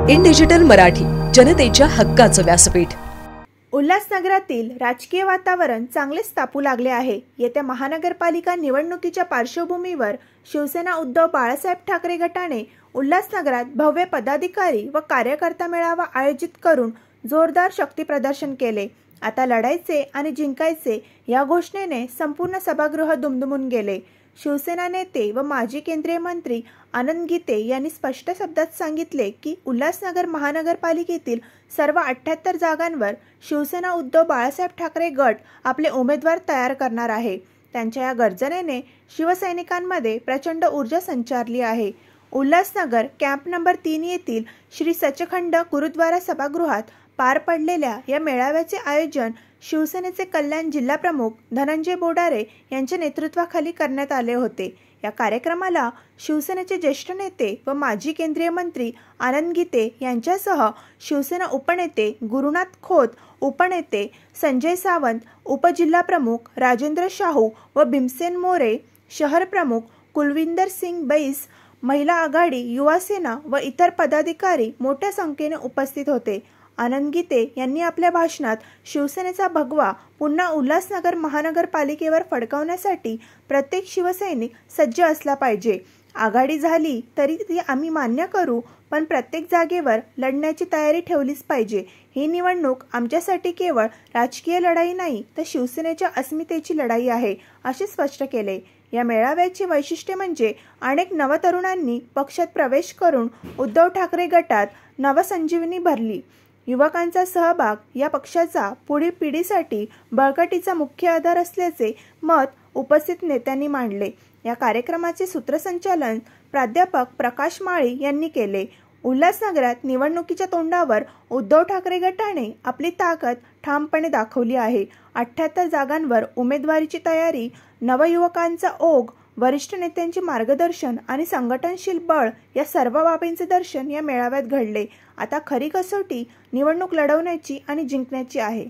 In digital Marathi, जनतेच्या हक्काचं व्यासपीठ। उल्हासनगरातील राजकीय वातावरण चांगलेच तापू लागले आहे। येत्या महानगरपालिका निवडणुकीच्या पार्श्वभूमीवर शिवसेना उद्धव बाळासाहेब ठाकरे गटाने उल्हासनगरात भव्य पदाधिकारी व कार्यकर्ता मेळावा आयोजित करून जोरदार शक्ती प्रदर्शन केले। आता लढायचे आणि जिंकायचे या घोषणेने संपूर्ण सभागृह दुमदुमून गेले। शिवसेना नेते व माजी केंद्रीय मंत्री आनंद गीते यांनी स्पष्ट शब्दात सांगितले की उल्हासनगर महानगरपालिकेतील सर्व 78 जागांवर शिवसेना उद्धव बाळासाहेब ठाकरे गट आपले उमेदवार तयार करणार आहे। त्यांच्या या गर्जनेने शिवसैनिकांमध्ये प्रचंड ऊर्जा संचारली आहे। उल्हासनगर कॅम्प नंबर 3 येथील श्री सचखंड गुरुद्वारा सभागृहात पार पडलेल्या या मेळाव्याचे आयोजन शिवसेनेचे कल्याण जिल्हा प्रमुख धनंजय बोडारे यांच्या नेतृत्वाखाली करण्यात आले होते। या कार्यक्रमाला शिवसेनेचे ज्येष्ठ नेते व माजी केंद्रीय मंत्री आनंद गीते यांच्यासह शिवसेना उपनेते गुरुनाथ खोत, उपनेते संजय सावंत, उपजिल्हाप्रमुख राजेंद्र शाहू व भीमसेन मोरे, शहर प्रमुख कुलविंदर सिंग बैस, महिला आघाडी, युवा सेना व इतर पदाधिकारी मोठ्या संख्येने उपस्थित होते। आनंद गीते यांनी आपल्या भाषणात शिवसेनेचा भगवा पुन्हा उल्हासनगर महानगरपालिकेवर फडकवण्यासाठी प्रत्येक शिवसैनिक सज्ज असला पाहिजे। आघाडी झाली तरी ती आम्ही मान्य करू, पण प्रत्येक जागेवर लढण्याची तयारी ठेवलीच पाहिजे। ही निवडणूक आमच्यासाठी केवळ राजकीय लढाई नाही, तर शिवसेनेच्या अस्मितेची लढाई आहे, असे स्पष्ट केले। या मेळाव्याचे वैशिष्ट्य म्हणजे अनेक नवतरुणांनी पक्षात प्रवेश करून उद्धव ठाकरे गटात नवसंजीवनी भरली। युवकांचा सहभाग या पक्षाचा पुढील पिढीसाठी बळकटीचा मुख्य आधार असल्याचे मत उपस्थित नेत्यांनी मांडले। या कार्यक्रमाचे सूत्रसंचालन प्राध्यापक प्रकाश माळी यांनी केले। उल्हासनगरात निवडणुकीच्या तोंडावर उद्धव ठाकरे गटाने आपली ताकद ठामपणे दाखवली आहे। 78 जागांवर उमेदवारीची तयारी, नवयुवकांचा ओघ, वरिष्ठ नेत्यांचे मार्गदर्शन आणि संघटनशील बळ या सर्व बाबींचे दर्शन या मेळाव्यात घडले। आता खरी कसोटी निवडणूक लढवण्याची आणि जिंकण्याची आहे।